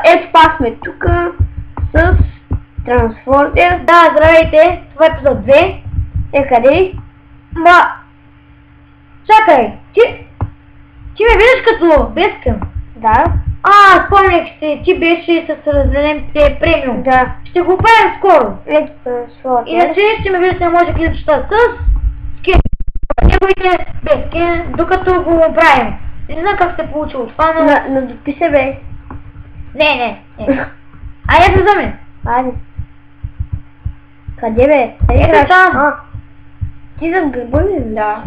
Ето пак сме тук с Транспортер. Да, здравейте, това е епизод 2. Къде? Чакай, ти ме виждаш като бескам? Да. Спомнях се, ти беше с разделените премиум. Да. Ще го правим скоро. Ето Транспортер. Иначе ще ме виждате, може клипчета с скин. Не бъдете без скин, докато го правим. Не знам как се получило това, но... На дописа бе. Не. Айде се вземе. Айде. Къде бе? Ето там. Ти зад гърба ли? Да.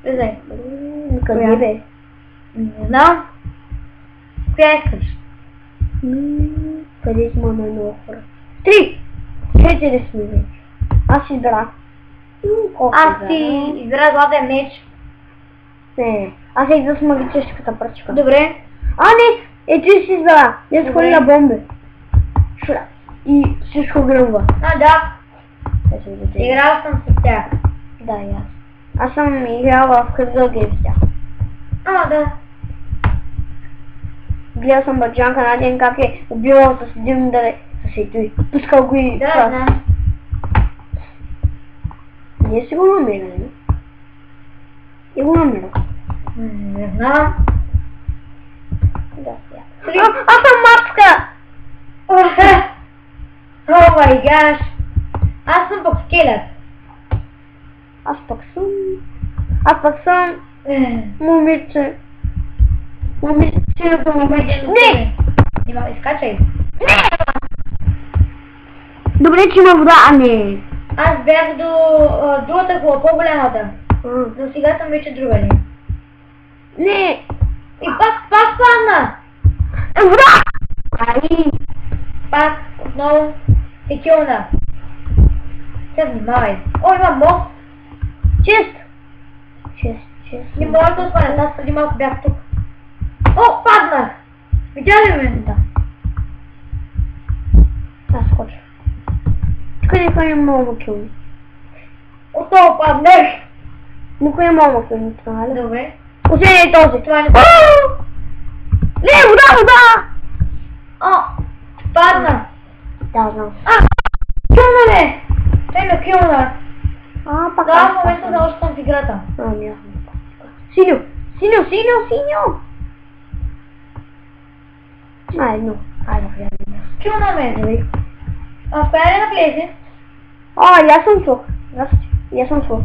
Влезай. Къде бе? Не знам. Коя искаш? Къде сме на много хора? 3! 4 сме вече. Аз избрах. Аз си избира златен меч. Не, аз идва с магическата пръчка. Добре. Не! Ти си избра. Я сходи на бомби. И всичко гръмва. Да. Играл съм с тях. Да, и аз. Аз съм играл в Хъзъл Гейм с тях. Да. Гледал съм баджанка на ден как е убивал с един удар с той. Пускал го и... Да, знам. Не си го намерил, не? И го намерил. Не знам. Да, сега. Аз съм мапска! О май гаш! Аз съм пък скелет. Аз пък съм... Момиче. Момиче, Не! Изкачай. Добре, че има вода, не. Аз бях до другата кола, по-голямата. Но сега съм вече друга ли. Не! И пак падна! Вода! Пак отново е килна. Сега внимавай. Има мост. Чест. Не мога да отпадна, аз преди малко бях тук. Паднах! Видя ли ме? Да. Аз скоча. Тук не много килни. Отново паднах! Никой не мога да килни това, нали? Добре. Освен е този. Това не... Не, вода! Падна! Да, знам. Килна ме! Той ме килна! Пак Да, в момента да още съм в играта. Синьо! Едно. Айде, хрена. Килна ме! Коя ли навлезе? Я съм слух. Я съм слух.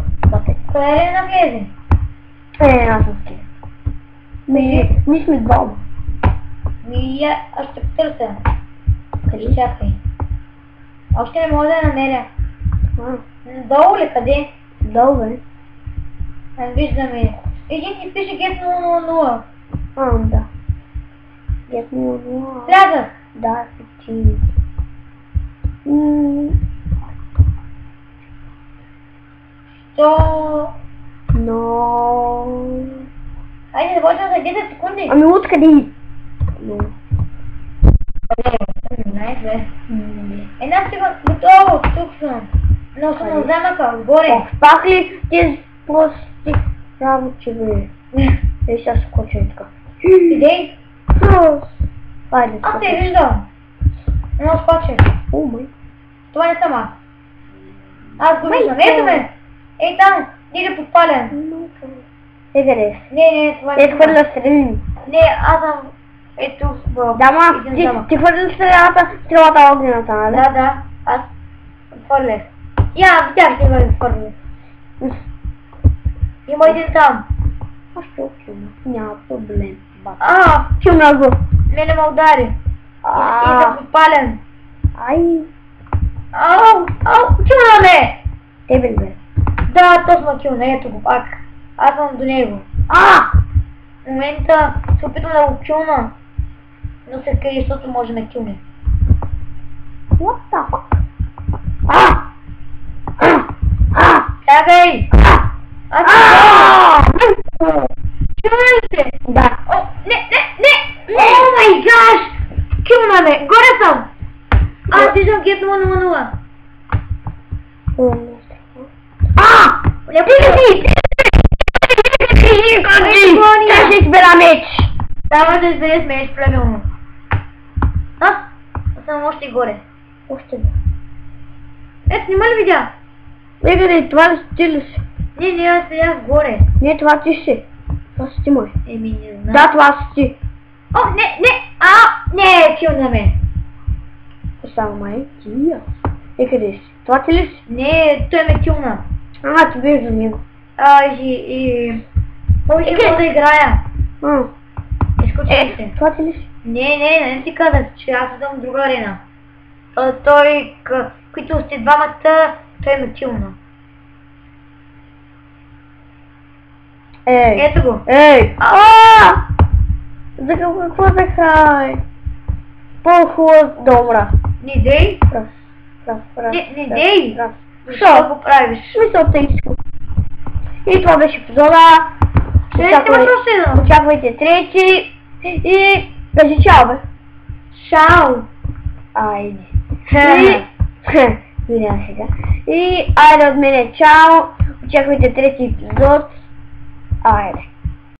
Коя ли навлезе? Аз съм скелет. Ми сме двама. Аз ще потърся. Къде чакай? Още не мога да я намеря. Долу ли? Къде? Долу бе. Не виждаме. Един ти пише Get 000. Да. Get 000. Влязах. Да, ти. Айде, започвам за 10 секунди. Откъде? Най-зле. Една секунда, готово, тук съм. Но съм на замъка, отгоре. Пак ли ти прости работи, бе? Сега скоча и така. Идей? Айде, Аз те виждам. Едно скоче. май. Това не съм аз. Аз го виждам. Ето ме. Ей там, иде подпален. Къде си? Не, това не съм. Хвърля стрелин. Не, аз съм... Ето, Дама, ти хвърля стрелата огнената, нали? Да, аз хвърлях. Видях ти ме хвърлях. Има един там. Аз ще учим, няма проблем. Чумна го. Мене ме удари. И съм подпален. Чумна ме! Тебе ли бе? Да, точно килна, ето го пак. Аз съм до него. В момента се опитвам да го килна. Но се скрие, защото може да ме килне. What the fuck? Чакай! Килна ли се? Да. Не! О май гаш! Килна ме! Горе съм! Аз виждам Get 000. Тя ще избера меч! Трябва да избереш меч, правилно. Съм още горе. Още да. Ето, нима ли видя? Не, това ти ли си? Не, аз седях горе. Не, това ти си. Това си ти мой. Еми, не знам. Да, това си ти. О, не, килна ме. Само май, ти я. Къде си? Това ти ли си? Не, той ме килна. Ти беш за него. Може да играя. Изключи се. Това ти ли си? Не ти казах, че аз съм в друга арена. Той, които сте двамата, той ме килна. Ето го. За какво захай? По-хубаво да умра. Не дей. Не дей. Защо го правиш? Смисъл тъйско. И това беше епизода. Очаквайте трети. И кажи чао, бе. Чао. Айде. И айде от мене чао. Очаквайте трети епизод. Айде.